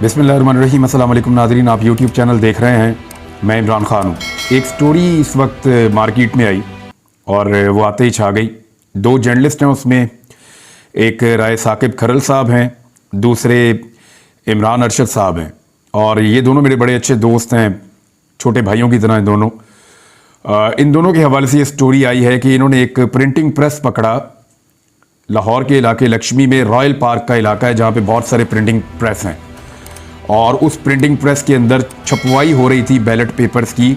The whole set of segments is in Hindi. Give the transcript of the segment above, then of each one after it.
बिस्मिल्लाहिर्रहमानिर्रहीम। अस्सलाम वालेकुम नाज़रीन, आप यूट्यूब चैनल देख रहे हैं। मैं इमरान ख़ान हूँ। एक स्टोरी इस वक्त मार्केट में आई और वो आते ही छा गई। दो जर्नलिस्ट हैं उसमें, एक राय साकिब खरल साहब हैं, दूसरे इमरान अरशद साहब हैं। और ये दोनों मेरे बड़े अच्छे दोस्त हैं, छोटे भाइयों की तरह दोनों। इन दोनों के हवाले से ये स्टोरी आई है कि इन्होंने एक प्रिंटिंग प्रेस पकड़ा। लाहौर के इलाके लक्ष्मी में रॉयल पार्क का इलाका है जहाँ पे बहुत सारे प्रिंटिंग प्रेस हैं, और उस प्रिंटिंग प्रेस के अंदर छपवाई हो रही थी बैलेट पेपर्स की।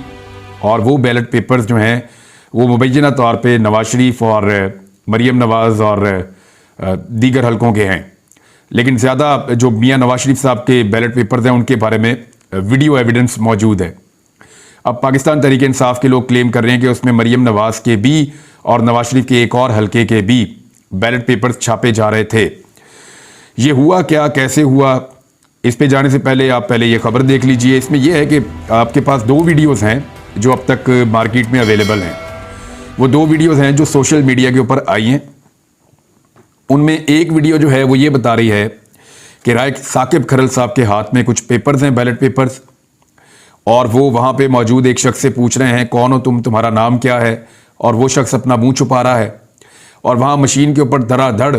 और वो बैलेट पेपर्स जो हैं वो मुबैना तौर पे नवाज शरीफ और मरीम नवाज़ और दीगर हलकों के हैं, लेकिन ज़्यादा जो मियाँ नवाज शरीफ साहब के बैलेट पेपर्स हैं उनके बारे में वीडियो एविडेंस मौजूद है। अब पाकिस्तान तहरीक इंसाफ के लोग क्लेम कर रहे हैं कि उसमें मरीम नवाज़ के भी और नवाज शरीफ के एक और हलके के भी बैलेट पेपर्स छापे जा रहे थे। ये हुआ क्या, कैसे हुआ, इस पे जाने से पहले आप पहले ये खबर देख लीजिए। इसमें यह है कि आपके पास दो वीडियोस हैं जो अब तक मार्केट में अवेलेबल हैं। वो दो वीडियोस हैं जो सोशल मीडिया के ऊपर आई हैं। उनमें एक वीडियो जो है वो ये बता रही है कि राय साकिब खरल साहब के हाथ में कुछ पेपर्स हैं, बैलेट पेपर्स, और वो वहाँ पे मौजूद एक शख्स से पूछ रहे हैं कौन हो तुम, तुम्हारा नाम क्या है, और वो शख्स अपना मुँह छुपा रहा है। और वहाँ मशीन के ऊपर धड़ाधड़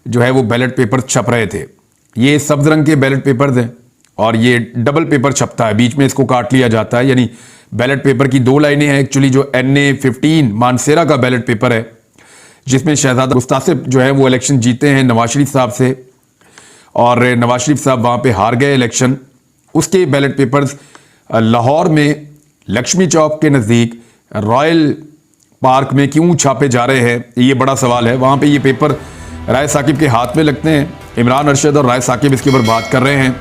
जो है वो बैलेट पेपर्स छप रहे थे। ये सब्ज रंग के बैलेट पेपर्स हैं और ये डबल पेपर छपता है, बीच में इसको काट लिया जाता है, यानी बैलेट पेपर की दो लाइनें हैं एक्चुअली। जो NA-15 मानसेरा का बैलेट पेपर है जिसमें शहजादा मुस्तासिब जो है वो इलेक्शन जीते हैं नवाज शरीफ साहब से, और नवाज शरीफ साहब वहाँ पे हार गए इलेक्शन। उसके बैलेट पेपर्स लाहौर में लक्ष्मी चौक के नज़दीक रॉयल पार्क में क्यों छापे जा रहे हैं, ये बड़ा सवाल है। वहाँ पे ये पेपर राय साकिब के हाथ में लगते हैं। इमरान अरशद और राय साकिब इसके ऊपर बात कर रहे हैं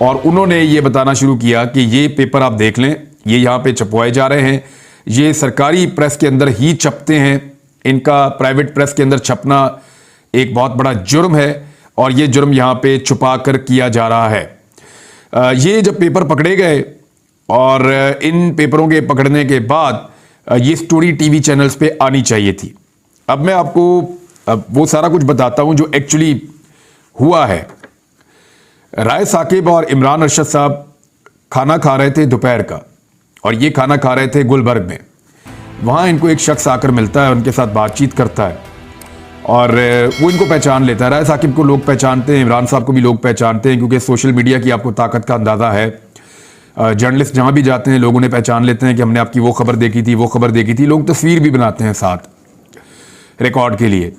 और उन्होंने ये बताना शुरू किया कि ये पेपर आप देख लें, ये यहाँ पे छपवाए जा रहे हैं, ये सरकारी प्रेस के अंदर ही छपते हैं, इनका प्राइवेट प्रेस के अंदर छपना एक बहुत बड़ा जुर्म है और ये जुर्म यहाँ पे छुपा कर किया जा रहा है। ये जब पेपर पकड़े गए और इन पेपरों के पकड़ने के बाद ये स्टोरी टीवी चैनल्स पे आनी चाहिए थी। अब मैं आपको वो सारा कुछ बताता हूं जो एक्चुअली हुआ है। राय साकिब और इमरान अरशद साहब खाना खा रहे थे दोपहर का, और ये खाना खा रहे थे गुलबर्ग में। वहाँ इनको एक शख्स आकर मिलता है, उनके साथ बातचीत करता है और वो इनको पहचान लेता है। राय साकिब को लोग पहचानते हैं, इमरान साहब को भी लोग पहचानते हैं, क्योंकि सोशल मीडिया की आपको ताकत का अंदाज़ा है। जर्नलिस्ट जहाँ भी जाते हैं लोग उन्हें पहचान लेते हैं कि हमने आपकी वो खबर देखी थी, वो खबर देखी थी। लोग तस्वीर भी बनाते हैं साथ रिकॉर्ड के लिए।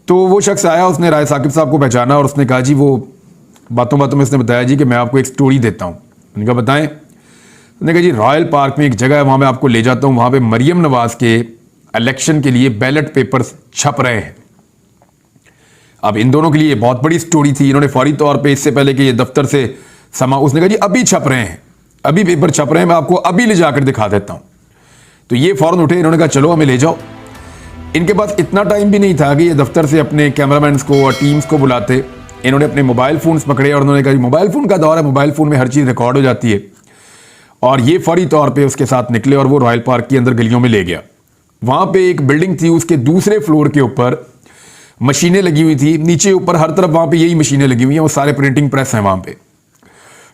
तो वो शख्स आया, उसने राय साकिब साहब को पहचाना और उसने कहा जी, वो बातों बातों में उसने बताया जी कि मैं आपको एक स्टोरी देता हूँ। उन्होंने कहा बताएं। उन्होंने कहा जी रॉयल पार्क में एक जगह है, वहाँ मैं आपको ले जाता हूँ, वहाँ पे मरीम नवाज के इलेक्शन के लिए बैलेट पेपर्स छप रहे हैं। अब इन दोनों के लिए बहुत बड़ी स्टोरी थी। इन्होंने फौरी तौर पर इससे पहले कि ये दफ्तर से उसने कहा जी अभी छप रहे हैं, अभी पेपर छप रहे हैं, मैं आपको अभी ले जाकर दिखा देता हूँ। तो ये फौरन उठे, इन्होंने कहा चलो हमें ले जाओ। इनके पास इतना टाइम भी नहीं था कि ये दफ्तर से अपने कैमरामैन को और टीम्स को बुलाते। इन्होंने अपने मोबाइल फ़ोन्स पकड़े और उन्होंने कहा मोबाइल फ़ोन का दौर है, मोबाइल फ़ोन में हर चीज़ रिकॉर्ड हो जाती है। और ये फौरी तौर पे उसके साथ निकले और वो रॉयल पार्क के अंदर गलियों में ले गया। वहाँ पे एक बिल्डिंग थी, उसके दूसरे फ्लोर के ऊपर मशीनें लगी हुई थी, नीचे ऊपर हर तरफ वहाँ पर यही मशीनें लगी हुई हैं, वो सारे प्रिंटिंग प्रेस हैं वहाँ पर।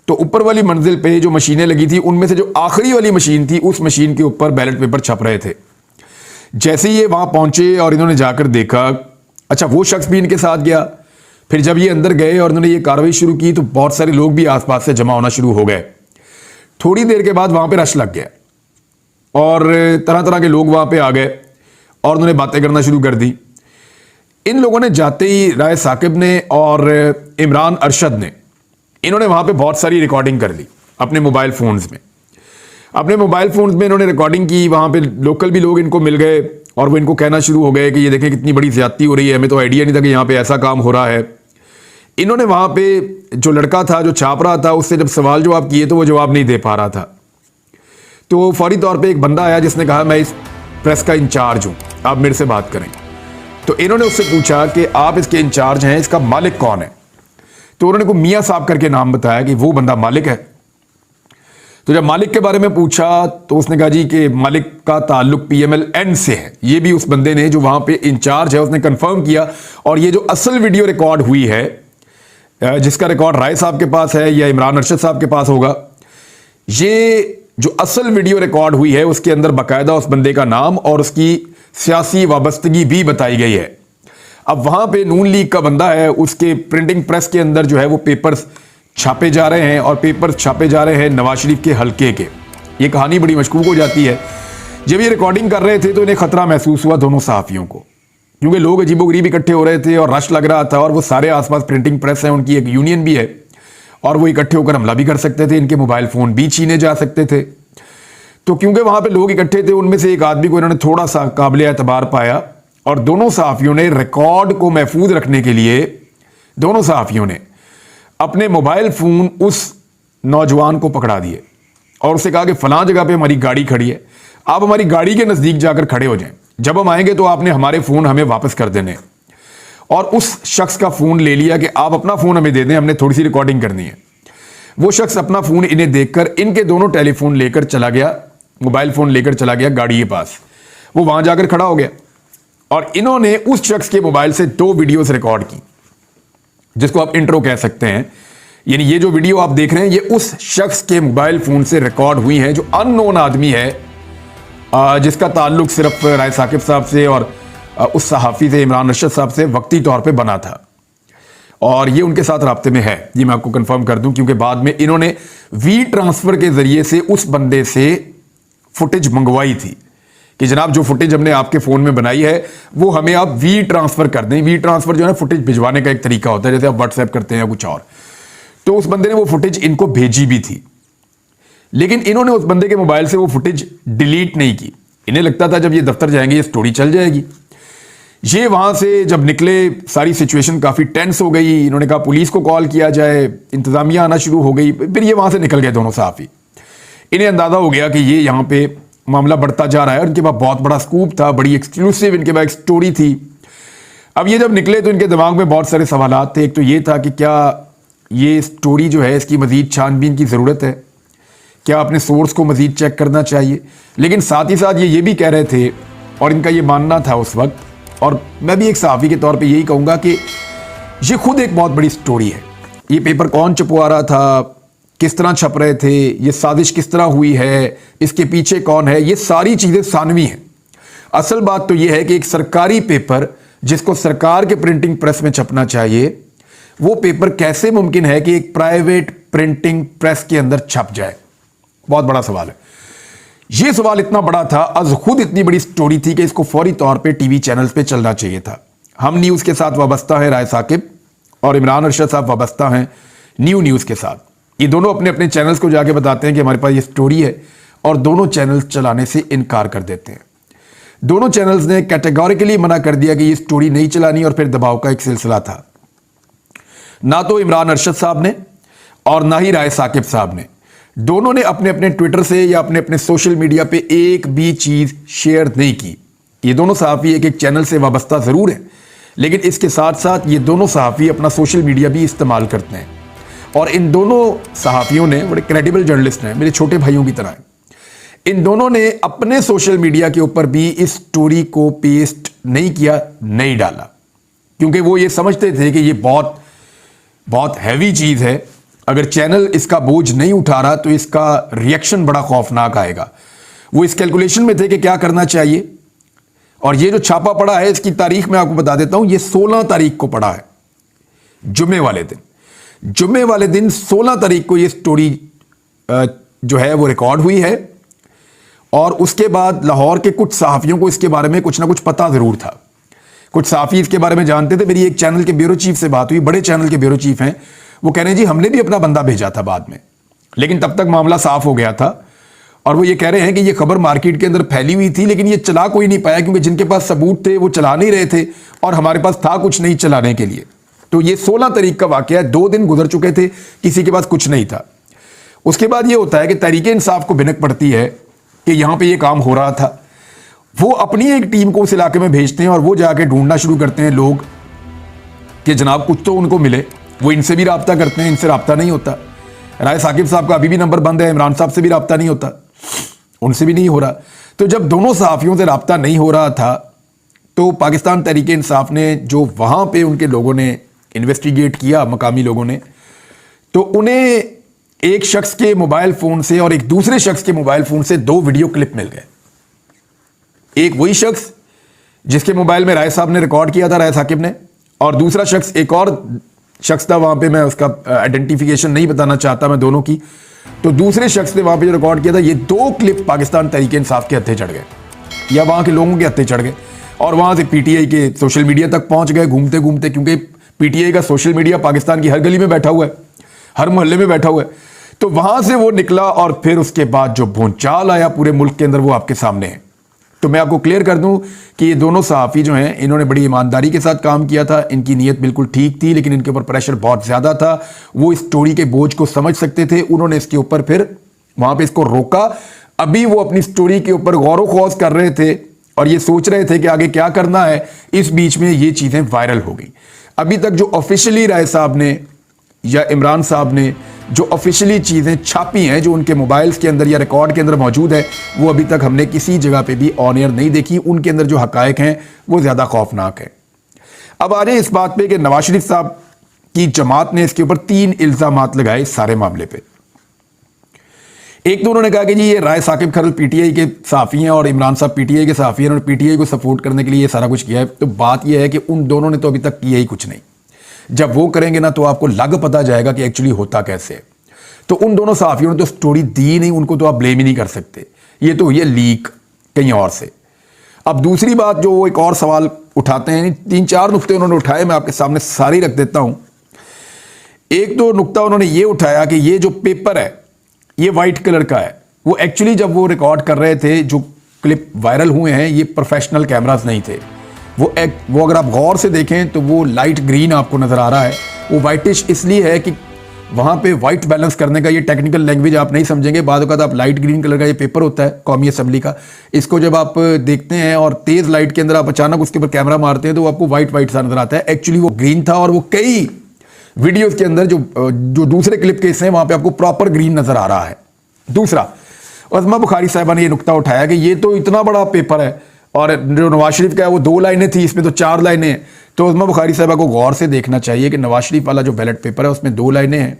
तो ऊपर वाली मंजिल पे जो मशीनें लगी थी उनमें से जो आखिरी वाली मशीन थी, उस मशीन के ऊपर बैलेट पेपर छप रहे थे। जैसे ये वहां पहुंचे और इन्होंने जाकर देखा, अच्छा वो शख्स भी इनके साथ गया। फिर जब ये अंदर गए और इन्होंने ये कार्रवाई शुरू की तो बहुत सारे लोग भी आसपास से जमा होना शुरू हो गए। थोड़ी देर के बाद वहां पे रश लग गया और तरह तरह के लोग वहां पे आ गए और उन्होंने बातें करना शुरू कर दी। इन लोगों ने जाते ही राय साकिब ने और इमरान अरशद ने, इन्होंने वहां पे बहुत सारी रिकॉर्डिंग कर ली अपने मोबाइल फ़ोन्स में। अपने मोबाइल फ़ोन्स में इन्होंने रिकॉर्डिंग की। वहाँ पे लोकल भी लोग इनको मिल गए और वो इनको कहना शुरू हो गए कि ये देखें कितनी बड़ी ज़्यादती हो रही है, हमें तो आइडिया नहीं था कि यहाँ पे ऐसा काम हो रहा है। इन्होंने वहाँ पे जो लड़का था जो छाप रहा था उससे जब सवाल जवाब किए तो वो जवाब नहीं दे पा रहा था। तो फौरी तौर पर एक बंदा आया जिसने कहा मैं इस प्रेस का इंचार्ज हूँ, आप मेरे से बात करें। तो इन्होंने उससे पूछा कि आप इसके इंचार्ज हैं, इसका मालिक कौन है? तो उन्होंने को मियाँ साहब करके नाम बताया कि वो बंदा मालिक है। तो जब मालिक के बारे में पूछा तो उसने कहा जी कि मालिक का ताल्लुक PMLN से है। ये भी उस बंदे ने जो वहाँ पे इंचार्ज है उसने कंफर्म किया। और ये जो असल वीडियो रिकॉर्ड हुई है जिसका रिकॉर्ड राय साहब के पास है या इमरान अरशद साहब के पास होगा। ये जो असल वीडियो रिकॉर्ड हुई है उसके अंदर बाकायदा उस बंदे का नाम और उसकी सियासी वाबस्तगी भी बताई गई है। अब वहां पे नून लीग का बंदा है, उसके प्रिंटिंग प्रेस के अंदर जो है वो पेपर्स छापे जा रहे हैं और पेपर्स छापे जा रहे हैं नवाज शरीफ के हल्के के। ये कहानी बड़ी मशकूक हो जाती है। जब ये रिकॉर्डिंग कर रहे थे तो इन्हें खतरा महसूस हुआ दोनों सहाफ़ियों को, क्योंकि लोग अजीबोगरीब इकट्ठे हो रहे थे और रश लग रहा था और वो सारे आसपास प्रिंटिंग प्रेस है, उनकी एक यूनियन भी है और वो इकट्ठे होकर हमला भी कर सकते थे, इनके मोबाइल फ़ोन भी छीने जा सकते थे। तो क्योंकि वहां पे लोग इकट्ठे थे, उनमें से एक आदमी को इन्होंने थोड़ा सा काबिल एतबार पाया और दोनों सहाफ़ियों ने रिकॉर्ड को महफूज रखने के लिए दोनों सहाफ़ियों ने अपने मोबाइल फ़ोन उस नौजवान को पकड़ा दिए और उससे कहा कि फलां जगह पे हमारी गाड़ी खड़ी है, आप हमारी गाड़ी के नज़दीक जाकर खड़े हो जाएं, जब हम आएंगे तो आपने हमारे फ़ोन हमें वापस कर देने। और उस शख्स का फ़ोन ले लिया कि आप अपना फ़ोन हमें दे दें, हमने थोड़ी सी रिकॉर्डिंग करनी है। वो शख्स अपना फ़ोन इन्हें देखकर इनके दोनों टेलीफोन लेकर चला गया, मोबाइल फ़ोन लेकर चला गया गाड़ी के पास। वो वहां जाकर खड़ा हो गया और इन्होंने उस शख्स के मोबाइल से 2 वीडियोस रिकॉर्ड की, जिसको आप इंट्रो कह सकते हैं। यानी ये जो वीडियो आप देख रहे हैं ये उस शख्स के मोबाइल फ़ोन से रिकॉर्ड हुई हैं जो अननोन आदमी है, जिसका ताल्लुक सिर्फ राय साकिब साहब से और उस सहाफ़ी से इमरान अरशद साहब से वक्ती तौर पे बना था और ये उनके साथ राब्ते में है। ये मैं आपको कंफर्म कर दूं, क्योंकि बाद में इन्होंने वी ट्रांसफ़र के ज़रिए से उस बंदे से फुटेज मंगवाई थी कि जनाब जो फुटेज हमने आपके फ़ोन में बनाई है वो हमें आप वी ट्रांसफ़र कर दें। वी ट्रांसफ़र जो है फुटेज भिजवाने का एक तरीका होता है, जैसे आप व्हाट्सएप करते हैं या कुछ और। तो उस बंदे ने वो फुटेज इनको भेजी भी थी, लेकिन इन्होंने उस बंदे के मोबाइल से वो फुटेज डिलीट नहीं की। इन्हें लगता था जब ये दफ्तर जाएंगे ये स्टोरी चल जाएगी। ये वहां से जब निकले सारी सिचुएशन काफ़ी टेंस हो गई। इन्होंने कहा पुलिस को कॉल किया जाए, इंतज़ामिया आना शुरू हो गई। फिर ये वहां से निकल गए दोनों सहाफ़ी। इन्हें अंदाज़ा हो गया कि ये यहाँ पे मामला बढ़ता जा रहा है और इनके पास बहुत बड़ा स्कूप था, बड़ी एक्सक्लूसिव इनके पास एक स्टोरी थी। अब ये जब निकले तो इनके दिमाग में बहुत सारे सवालात थे। एक तो ये था कि क्या ये स्टोरी जो है इसकी मज़ीद छानबीन की ज़रूरत है, क्या अपने सोर्स को मज़ीद चेक करना चाहिए। लेकिन साथ ही साथ ये भी कह रहे थे और इनका ये मानना था उस वक्त, और मैं भी एक सहाफ़ी के तौर पे यही कहूँगा कि ये खुद एक बहुत बड़ी स्टोरी है। ये पेपर कौन छपवा रहा था, किस तरह छप रहे थे, ये साजिश किस तरह हुई है, इसके पीछे कौन है, ये सारी चीज़ें सानवी हैं। असल बात तो ये है कि एक सरकारी पेपर जिसको सरकार के प्रिंटिंग प्रेस में छपना चाहिए, वो पेपर कैसे मुमकिन है कि एक प्राइवेट प्रिंटिंग प्रेस के अंदर छप जाए? बहुत बड़ा सवाल है। ये सवाल इतना बड़ा था, आज खुद इतनी बड़ी स्टोरी थी कि इसको फौरी तौर पे टीवी चैनल्स पे चलना चाहिए था। हम न्यूज़ के साथ वाबस्ता है राय साकिब और इमरान अरशद साहब वाबस्ता हैं न्यूज़ के साथ। ये दोनों अपने अपने चैनल्स को जाके बताते हैं कि हमारे पास ये स्टोरी है और दोनों चैनल्स चलाने से इनकार कर देते हैं। दोनों चैनल्स ने कैटेगोरिकली मना कर दिया कि ये स्टोरी नहीं चलानी और फिर दबाव का एक सिलसिला था। ना तो इमरान अरशद साहब ने और ना ही राय साकिब साहब ने, दोनों ने अपने अपने ट्विटर से या अपने अपने सोशल मीडिया पे एक भी चीज़ शेयर नहीं की। ये दोनों सहाफ़ी एक एक चैनल से वाबस्ता ज़रूर है, लेकिन इसके साथ साथ ये दोनों सहाफ़ी अपना सोशल मीडिया भी इस्तेमाल करते हैं और इन दोनों सहाफ़ियों ने, बड़े क्रेडिबल जर्नलिस्ट हैं, मेरे छोटे भाइयों की तरह हैं, इन दोनों ने अपने सोशल मीडिया के ऊपर भी इस स्टोरी को पेस्ट नहीं किया, नहीं डाला, क्योंकि वो ये समझते थे कि ये बहुत बहुत हैवी चीज़ है। अगर चैनल इसका बोझ नहीं उठा रहा तो इसका रिएक्शन बड़ा खौफनाक आएगा। वो इस कैलकुलेशन में थे कि क्या करना चाहिए। और ये जो छापा पड़ा है इसकी तारीख मैं आपको बता देता हूं, ये 16 तारीख को पड़ा है, जुम्मे वाले दिन। जुम्मे वाले दिन 16 तारीख को ये स्टोरी जो है वो रिकॉर्ड हुई है और उसके बाद लाहौर के कुछ सहाफ़ियों को इसके बारे में कुछ ना कुछ पता ज़रूर था। कुछ सहाफ़ी इसके बारे में जानते थे। मेरी एक चैनल के ब्यूरो चीफ से बात हुई, बड़े चैनल के ब्यूरो चीफ हैं, वो कह रहे हैं जी हमने भी अपना बंदा भेजा था बाद में, लेकिन तब तक मामला साफ हो गया था। और वो ये कह रहे हैं कि ये खबर मार्केट के अंदर फैली हुई थी, लेकिन ये चला कोई नहीं पाया क्योंकि जिनके पास सबूत थे वो चला नहीं रहे थे और हमारे पास था कुछ नहीं चलाने के लिए। तो ये 16 तारीख का वाकया है, 2 दिन गुजर चुके थे, किसी के पास कुछ नहीं था। उसके बाद ये होता है कि तहरीक इंसाफ को भिनक पड़ती है कि यहाँ पे ये काम हो रहा था। वो अपनी एक टीम को उस इलाके में भेजते हैं और वो जाके ढूंढना शुरू करते हैं लोग कि जनाब कुछ तो उनको मिले। वो इनसे भी राब्ता करते हैं, इनसे राब्ता नहीं होता। राय साकिब साहब का अभी भी नंबर बंद है, इमरान साहब से भी राब्ता नहीं होता, उनसे भी नहीं हो रहा। तो जब दोनों सहाफ़ियों से राब्ता नहीं हो रहा था तो पाकिस्तान तहरीक इंसाफ ने, जो वहाँ पे उनके लोगों ने इन्वेस्टिगेट किया मकामी लोगों ने, तो उन्हें एक शख्स के मोबाइल फोन से और एक दूसरे शख्स के मोबाइल फोन से 2 वीडियो क्लिप मिल गए। एक वही शख्स जिसके मोबाइल में राय साहब ने रिकॉर्ड किया था, राय साकिब ने, और दूसरा शख्स एक और शख्स था, वहां पे मैं उसका आइडेंटिफिकेशन नहीं बताना चाहता मैं दोनों की। तो दूसरे शख्स ने वहां पे जो रिकॉर्ड किया था, ये 2 क्लिप पाकिस्तान तहरीक इंसाफ के हत्थे चढ़ गए या वहां के लोगों के हत्थे चढ़ गए और वहां से पीटीआई के सोशल मीडिया तक पहुंच गए घूमते घूमते, क्योंकि पीटीआई का सोशल मीडिया पाकिस्तान की हर गली में बैठा हुआ है, हर मोहल्ले में बैठा हुआ है। तो वहां से वो निकला और फिर उसके बाद जो भूचाल आया पूरे मुल्क के अंदर, वो आपके सामने है। तो मैं आपको क्लियर कर दूं कि ये दोनों सहाफ़ी जो हैं, इन्होंने बड़ी ईमानदारी के साथ काम किया था, इनकी नीयत बिल्कुल ठीक थी, लेकिन इनके ऊपर प्रेशर बहुत ज़्यादा था। वो इस स्टोरी के बोझ को समझ सकते थे, उन्होंने इसके ऊपर फिर वहां पे इसको रोका। अभी वो अपनी स्टोरी के ऊपर गौर ख्वास कर रहे थे और ये सोच रहे थे कि आगे क्या करना है। इस बीच में ये चीज़ें वायरल हो गई। अभी तक जो ऑफिशियली राय साहब ने या इमरान साहब ने जो ऑफिशियली चीज़ें छापी हैं, जो उनके मोबाइल्स के अंदर या रिकॉर्ड के अंदर मौजूद है, वो अभी तक हमने किसी जगह पे भी ऑन एयर नहीं देखी। उनके अंदर जो हकायक हैं वो ज़्यादा खौफनाक है। अब आ जाए इस बात पे कि नवाज शरीफ साहब की जमात ने इसके ऊपर 3 इल्ज़ामात लगाए इस सारे मामले पे। एक तो उन्होंने कहा कि जी ये राय साकिब खरल पीटीआई के सहाफ़ी हैं और इमरान साहब पीटीआई के सहाफ़ी हैं, उन्होंने पीटीआई को सपोर्ट करने के लिए ये सारा कुछ किया है। तो बात यह है कि उन दोनों ने तो अभी तक किया ही कुछ नहीं। जब वो करेंगे ना तो आपको लग पता जाएगा कि एक्चुअली होता कैसे है। तो उन दोनों सहाफ़ियों ने तो स्टोरी दी नहीं, उनको तो आप ब्लेम ही नहीं कर सकते। ये तो ये लीक कहीं और से। अब दूसरी बात जो वो एक और सवाल उठाते हैं, 3-4 नुक्ते उन्होंने उठाए, मैं आपके सामने सारे रख देता हूं। एक तो नुक्ता उन्होंने ये उठाया कि ये जो पेपर है ये वाइट कलर का है। वो एक्चुअली जब वो रिकॉर्ड कर रहे थे, जो क्लिप वायरल हुए हैं, ये प्रोफेशनल कैमरास नहीं थे। वो अगर आप गौर से देखें तो वो लाइट ग्रीन आपको नजर आ रहा है। वो वाइटिश इसलिए है कि वहां पे वाइट बैलेंस करने का, ये टेक्निकल लैंग्वेज आप नहीं समझेंगे, बाद वक्त आप लाइट ग्रीन कलर का ये पेपर होता है कौमी असम्बली का, इसको जब आप देखते हैं और तेज लाइट के अंदर आप अचानक उसके ऊपर कैमरा मारते हैं तो वो आपको वाइट वाइट सा नजर आता है। एक्चुअली वो ग्रीन था और वो कई वीडियोज के अंदर जो दूसरे क्लिप के हिस्से हैं वहां पे आपको प्रॉपर ग्रीन नजर आ रहा है। दूसरा, अज़मा बुखारी साहिबा ने ये नुक्ता उठाया कि ये तो इतना बड़ा पेपर है और जो नवाज शरीफ का है वो 2 लाइनें थी, इसमें तो 4 लाइनें हैं। तो अज़मा बुखारी साहिबा को गौर से देखना चाहिए कि नवाज शरीफ वाला जो बैलेट पेपर है उसमें 2 लाइनें हैं,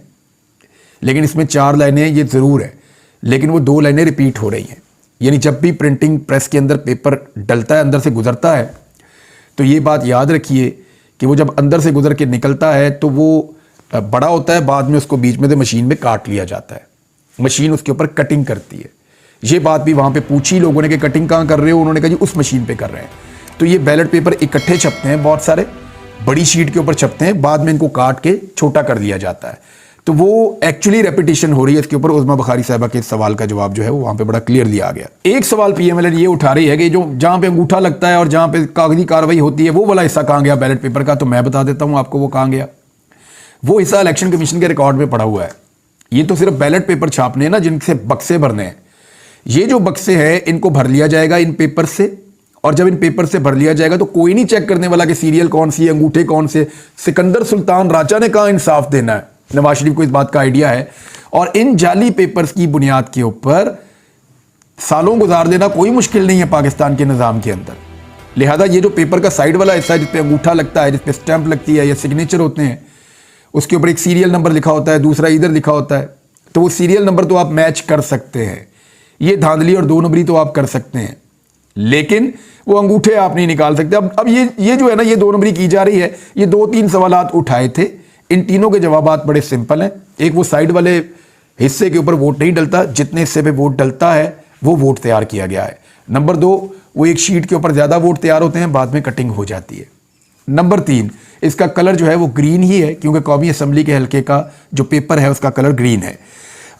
लेकिन इसमें 4 लाइनें ये ज़रूर है, लेकिन वो 2 लाइनें रिपीट हो रही हैं। यानी जब भी प्रिंटिंग प्रेस के अंदर पेपर डलता है, अंदर से गुजरता है, तो ये बात याद रखिए कि वो जब अंदर से गुजर के निकलता है तो वो बड़ा होता है, बाद में उसको बीच में से मशीन में काट लिया जाता है, मशीन उसके ऊपर कटिंग करती है। ये बात भी वहाँ पे पूछी लोगों ने कि कटिंग कहाँ कर रहे हो, उन्होंने कहा जी उस मशीन पे कर रहे हैं। तो ये बैलेट पेपर इकट्ठे छपते हैं, बहुत सारे बड़ी शीट के ऊपर छपते हैं, बाद में इनको काट के छोटा कर दिया जाता है। तो वो एक्चुअली रेपिटेशन हो रही है इसके ऊपर। उज़मा बुखारी साहिबा के सवाल का जवाब जो है वो वहाँ पे बड़ा क्लियर दिया गया। एक सवाल पीएमएल ये उठा रही है कि जो जहाँ पे अंगूठा लगता है और जहाँ पे कागजी कार्रवाई होती है वो वाला हिस्सा कहाँ गया बैलेट पेपर का, तो मैं बता देता हूँ आपको वो कहाँ गया। वो हिस्सा इलेक्शन कमीशन के रिकॉर्ड में पड़ा हुआ है। ये तो सिर्फ बैलेट पेपर छापने हैं ना, जिनसे बक्से भरने हैं। ये जो बक्से हैं इनको भर लिया जाएगा इन पेपर से, और जब इन पेपर से भर लिया जाएगा तो कोई नहीं चेक करने वाला कि सीरियल कौन सी है, अंगूठे कौन से। सिकंदर सुल्तान राजा ने कहा इंसाफ देना है, नवाज शरीफ को इस बात का आइडिया है, और इन जाली पेपर्स की बुनियाद के ऊपर सालों गुजार देना कोई मुश्किल नहीं है पाकिस्तान के निज़ाम के अंदर। लिहाजा ये जो पेपर का साइड वाला हिस्सा है जिसपे अंगूठा लगता है, जिसपे स्टैंप लगती है या सिग्नेचर होते हैं, उसके ऊपर एक सीरियल नंबर लिखा होता है, दूसरा इधर लिखा होता है, तो वो सीरियल नंबर तो आप मैच कर सकते हैं। ये धांधली और 2 नंबरी तो आप कर सकते हैं, लेकिन वो अंगूठे आप नहीं निकाल सकते। अब ये जो है ना, ये 2 नंबरी की जा रही है। ये 2-3 सवालात उठाए थे, इन तीनों के जवाबात बड़े सिंपल हैं। एक, वो साइड वाले हिस्से के ऊपर वोट नहीं डलता, जितने हिस्से पे वोट डलता है वो वोट तैयार किया गया है। नंबर 2, वो एक शीट के ऊपर ज़्यादा वोट तैयार होते हैं, बाद में कटिंग हो जाती है। नंबर 3, इसका कलर जो है वो ग्रीन ही है, क्योंकि कौमी असम्बली के हल्के का जो पेपर है उसका कलर ग्रीन है।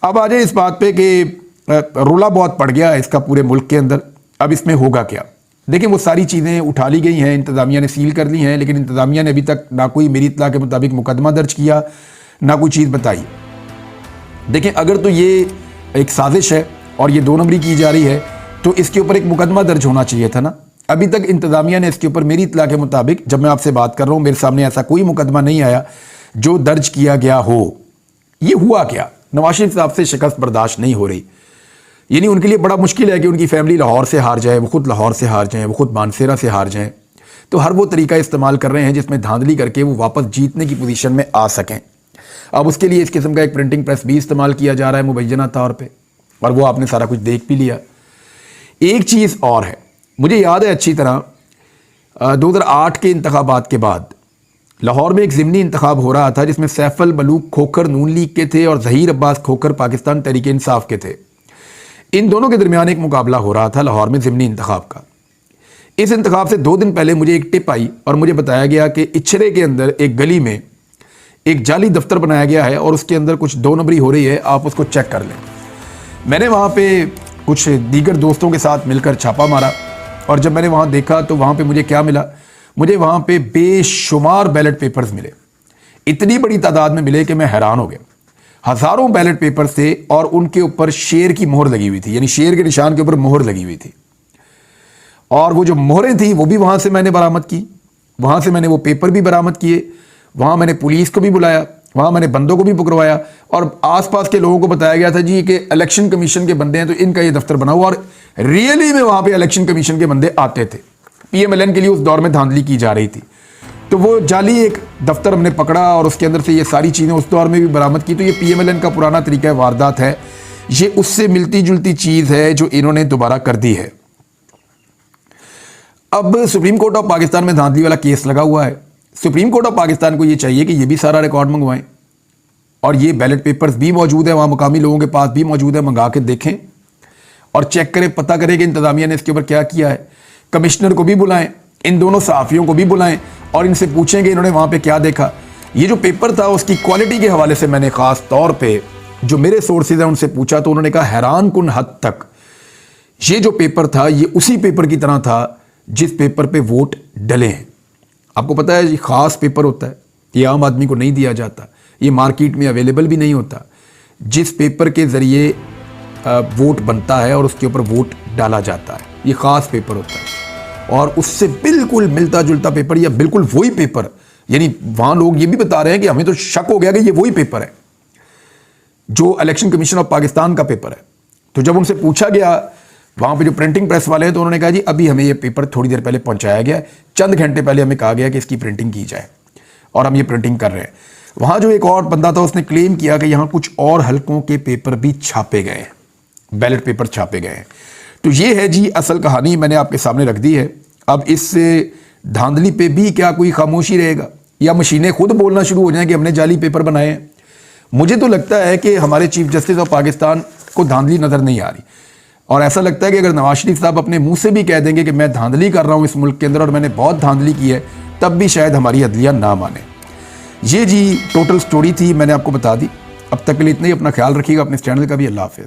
अब आ जाए इस बात पे कि रोला बहुत पड़ गया है इसका पूरे मुल्क के अंदर। अब इसमें होगा क्या? देखिए, वो सारी चीज़ें उठा ली गई हैं, इंतज़ामिया ने सील कर ली हैं, लेकिन इंतज़ामिया ने अभी तक ना कोई मेरी इत्तला के मुताबिक मुकदमा दर्ज किया, ना कोई चीज़ बताई। देखें, अगर तो ये एक साजिश है और ये 2 नंबरी की जा रही है तो इसके ऊपर एक मुकदमा दर्ज होना चाहिए था ना। अभी तक इंतज़ामिया ने इसके ऊपर मेरी इत्तला के मुताबिक, जब मैं आपसे बात कर रहा हूँ, मेरे सामने ऐसा कोई मुकदमा नहीं आया जो दर्ज किया गया हो। ये हुआ क्या? नवाज शरीफ साहब से शिकस्त बर्दाश्त नहीं हो रही। यानी उनके लिए बड़ा मुश्किल है कि उनकी फैमिली लाहौर से हार जाए, वो खुद लाहौर से हार जाएं, वो खुद मानसेरा से हार जाएं, तो हर वो तरीका इस्तेमाल कर रहे हैं जिसमें धांधली करके वो वापस जीतने की पोजीशन में आ सकें। अब उसके लिए इस किस्म का एक प्रिंटिंग प्रेस भी इस्तेमाल किया जा रहा है मुबैना तौर पे, और वो आपने सारा कुछ देख भी लिया। एक चीज़ और है, मुझे याद है अच्छी तरह 2008 के इंतखाबात के बाद लाहौर में एक ज़िमनी इंतखाब हो रहा था जिसमें सैफुल मलूक खोखर नून लीग के थे और ज़हीर अब्बास खोखर पाकिस्तान तहरीक इंसाफ के थे। इन दोनों के दरमियान एक मुकाबला हो रहा था लाहौर में ज़िमनी इंतखाब का। इस इंतखाब से 2 दिन पहले मुझे एक टिप आई और मुझे बताया गया कि इच्छरे के अंदर एक गली में एक जाली दफ्तर बनाया गया है और उसके अंदर कुछ 2 नंबरी हो रही है, आप उसको चेक कर लें। मैंने वहाँ पे कुछ दीगर दोस्तों के साथ मिलकर छापा मारा और जब मैंने वहाँ देखा तो वहाँ पे मुझे क्या मिला, मुझे वहाँ पे बेशुमार बैलेट पेपर्स मिले। इतनी बड़ी तादाद में मिले कि मैं हैरान हो गया। हज़ारों बैलेट पेपर्स थे और उनके ऊपर शेर की मोहर लगी हुई थी, यानी शेर के निशान के ऊपर मोहर लगी हुई थी। और वो जो मोहरें थी वो भी वहाँ से मैंने बरामद की, वहाँ से मैंने वो पेपर भी बरामद किए, वहाँ मैंने पुलिस को भी बुलाया, वहाँ मैंने बंदों को भी पकड़वाया और आसपास के लोगों को बताया गया था जी कि इलेक्शन कमीशन के बंदे हैं तो इनका ये दफ्तर बना हुआ। और रियली में वहाँ पे इलेक्शन कमीशन के बंदे आते थे। PMLN के लिए उस दौर में धांधली की जा रही थी। तो वो जाली एक दफ्तर हमने पकड़ा और उसके अंदर से ये सारी चीज़ें उस दौर में भी बरामद की। तो ये PMLN का पुराना तरीका वारदात है, ये उससे मिलती जुलती चीज़ है जो इन्होंने दोबारा कर दी है। अब सुप्रीम कोर्ट ऑफ पाकिस्तान में धांधली वाला केस लगा हुआ है। सुप्रीम कोर्ट ऑफ पाकिस्तान को ये चाहिए कि ये भी सारा रिकॉर्ड मंगवाएं और ये बैलेट पेपर्स भी मौजूद है, वहाँ मुकामी लोगों के पास भी मौजूद है, मंगा के देखें और चेक करें, पता करें कि इंतज़ामिया ने इसके ऊपर क्या किया है। कमिश्नर को भी बुलाएं, इन दोनों सहाफ़ियों को भी बुलाएं और इनसे पूछें कि इन्होंने वहाँ पे क्या देखा। ये जो पेपर था उसकी क्वालिटी के हवाले से मैंने ख़ास तौर पे जो मेरे सोर्सेज हैं उनसे पूछा तो उन्होंने कहा हैरान कुन हद तक ये जो पेपर था ये उसी पेपर की तरह था जिस पेपर पे वोट डले हैं। आपको पता है ये ख़ास पेपर होता है, ये आम आदमी को नहीं दिया जाता, ये मार्केट में अवेलेबल भी नहीं होता। जिस पेपर के ज़रिए वोट बनता है और उसके ऊपर वोट डाला जाता है, ये ख़ास पेपर होता है। और उससे बिल्कुल मिलता जुलता पेपर या बिल्कुल वही पेपर, यानी वहाँ लोग ये भी बता रहे हैं कि हमें तो शक हो गया कि ये वही पेपर है जो इलेक्शन कमीशन ऑफ पाकिस्तान का पेपर है। तो जब उनसे पूछा गया वहाँ पे जो प्रिंटिंग प्रेस वाले हैं तो उन्होंने कहा जी अभी हमें ये पेपर थोड़ी देर पहले पहुँचाया गया, चंद घंटे पहले हमें कहा गया कि इसकी प्रिंटिंग की जाए और हम ये प्रिंटिंग कर रहे हैं। वहाँ जो एक और बंदा था उसने क्लेम किया कि यहाँ कुछ और हलकों के पेपर भी छापे गए हैं, बैलेट पेपर छापे गए हैं। तो ये है जी असल कहानी, मैंने आपके सामने रख दी है। अब इस धांधली पे भी क्या कोई खामोशी रहेगा या मशीनें खुद बोलना शुरू हो जाएं कि हमने जाली पेपर बनाए हैं? मुझे तो लगता है कि हमारे चीफ जस्टिस ऑफ पाकिस्तान को धांधली नज़र नहीं आ रही और ऐसा लगता है कि अगर नवाज शरीफ साहब अपने मुंह से भी कह देंगे कि मैं धांधली कर रहा हूँ इस मुल्क के अंदर और मैंने बहुत धांधली की है, तब भी शायद हमारी अदलिया ना माने। ये जी टोटल स्टोरी थी, मैंने आपको बता दी। अब तक के लिए इतना ही, अपना ख्याल रखिएगा, अपने इस चैनल का भी। अल्लाह हाफिज़।